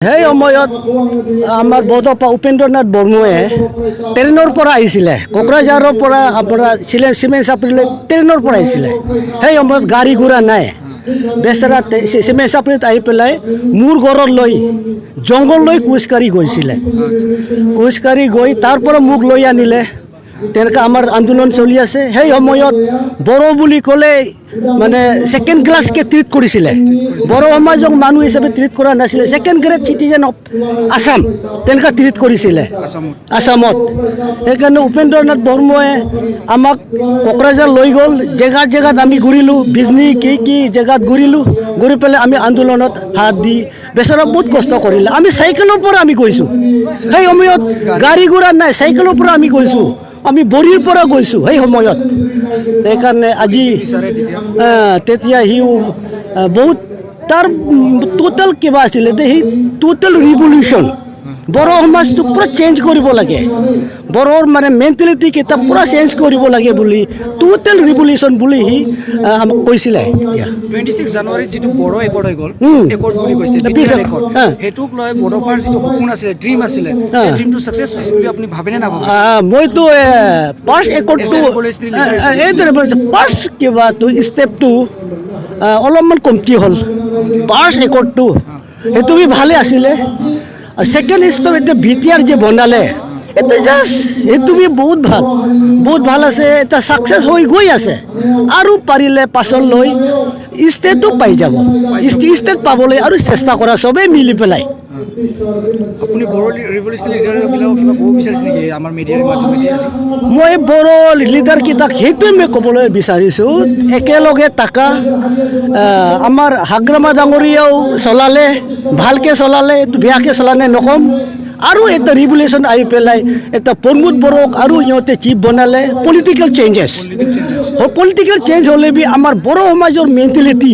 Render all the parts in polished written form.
সেই সময়ত আমাৰ বৰদপা উপেন্দ্ৰনাথ বৰ্ময়ে ট্ৰেইনৰ পৰা আহিছিলে, কোকৰাঝাৰৰ পৰা আপোনাৰ চিমেণ্ট চাপৰিলৈ ট্ৰেইনৰ পৰা আহিছিলে। সেই সময়ত গাড়ী ঘোঁৰা নাই, বেচেৰা চিমেণ্ট চাপৰিত আহি পেলাই মোৰ ঘৰলৈ জংঘললৈ খোজকাঢ়ি গৈছিলে। খোজকাঢ়ি গৈ তাৰ পৰা মোক লৈ আনিলে। তেনেকৈ আমাৰ আন্দোলন চলি আছে। সেই সময়ত বড়ো বুলি ক'লে মানে ছেকেণ্ড ক্লাছকৈ ট্ৰিট কৰিছিলে। বড়ো সমাজক মানুহ হিচাপে ট্ৰিট কৰা নাছিলে, second grade citizen of Assam তেনেকৈ ট্ৰিট কৰিছিলে আছামত। সেইকাৰণে উপেন্দ্ৰনাথ বৰ্ময়ে আমাক কোকৰাঝাৰ লৈ গ'ল। জেগাত জেগাত আমি ঘূৰিলোঁ, বিজনী কি জেগাত ঘূৰিলোঁ। ঘূৰি পেলাই আমি আন্দোলনত হাত দি বেচেৰা বহুত কষ্ট কৰিলে। আমি চাইকেলৰ পৰা আমি গৈছোঁ। সেই সময়ত গাড়ী ঘোঁৰা নাই, চাইকেলৰ পৰা আমি গৈছোঁ। আমি বৰিৰ পৰা গৈছোঁ সেই সময়ত। সেইকাৰণে আজি তেতিয়া সিও বহুত তাৰ টোটেল কিবা আছিলে, সি টোটেল ৰিভলিউশ্যন বড়ো সমাজটো পূৰা চেঞ্জ কৰিব লাগে, বড়োৰ মানে মেণ্টেলিটি কেইটা পূৰা চেঞ্জ কৰিব লাগে বুলি টোটেল ৰিভলিউশ্যন বুলি সি আমাক কৈছিলে। তেতিয়া 26 জানুৱাৰীত যিটো বড়ো একৰ্ড হৈ গ'ল, একৰ্ড বুলি কৈছে, সেইটোক লৈ বড়োপাৰ যিটো সপোন আছিলে, ড্ৰিম আছিলে, সেই ড্ৰিমটো ছাকচেছ হৈছে বুলি আপুনি ভাবেনে নাভাবে? মইতো ফাৰ্ষ্ট একৰ্ডটো ফাৰ্ষ্ট কিবাটো ষ্টেপটো অলপমান কমতি হ'ল। ফাৰ্ষ্ট একৰ্ডটো সেইটো ভালে আছিলে। আৰু ছেকেণ্ড ষ্টেপ এতিয়া BTR যে বনালে, এটা জাষ্ট সেইটো বহুত ভাল আছে। এটা ছাকচেছ হৈ গৈ আছে। আৰু পাৰিলে পাছলৈ ষ্টেটো পাই যাব, ষ্টেট পাবলৈ আৰু চেষ্টা কৰা চবেই মিলি পেলাই। আপুনি বড়ো ৰিভলিউচনাৰী লিডাৰবিলাকক কিবা ক'ব বিচাৰিছে নেকি আমাৰ মিডিয়াৰ মাধ্যমেদি? মই বড়ো লিডাৰকেইটাক সেইটোৱে মই ক'বলৈ বিচাৰিছোঁ, একেলগে থাকা। আমাৰ হাগ্ৰামা ডাঙৰীয়াও চলালে, ভালকৈ চলালে, বেয়াকৈ চলালে নক'ম। আৰু এটা ৰিভলিউশ্যন আহি পেলাই এটা প্ৰমোদ বড়োক আৰু সিহঁতে চিফ বনালে। পলিটিকেল চেঞ্জ হ'লে বি আমাৰ বড়ো সমাজৰ মেণ্টেলিটি,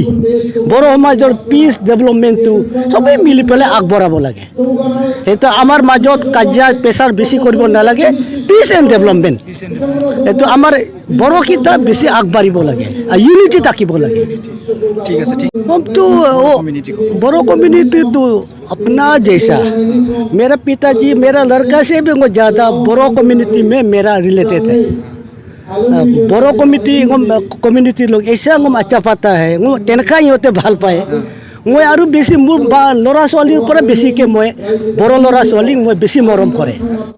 বড়ো সমাজৰ পিচ ডেভেলপমেণ্টটো চবেই মিলি পেলাই আগবঢ়াব লাগে। সেইটো আমাৰ মাজত কাজিয়া প্ৰেছাৰ বেছি কৰিব নালাগে, পিচ এণ্ড ডেভেলপমেণ্ট। এইটো আমাৰ বড়োকেইটা বেছি আগবাঢ়িব লাগে, ইউনিটি থাকিব লাগে। ঠিক আছে, ঠিক। तो बड़ो कम्युनिटी तो अपना जैसा, मेरा पिताजी मेरा लड़का से भी ज़्यादा बड़ो कम्युनिटी में मेरा रिलेटेड है। बड़ो कम्युनिटी लोग ऐसा अच्छा पाता है, तेनका होते ভাল पाए। मैं और बेसी मोर लड़ा छोवालीर पर बेसिके मैं बड़ो लड़ा छोवालीक मैं बेसी मरम करे।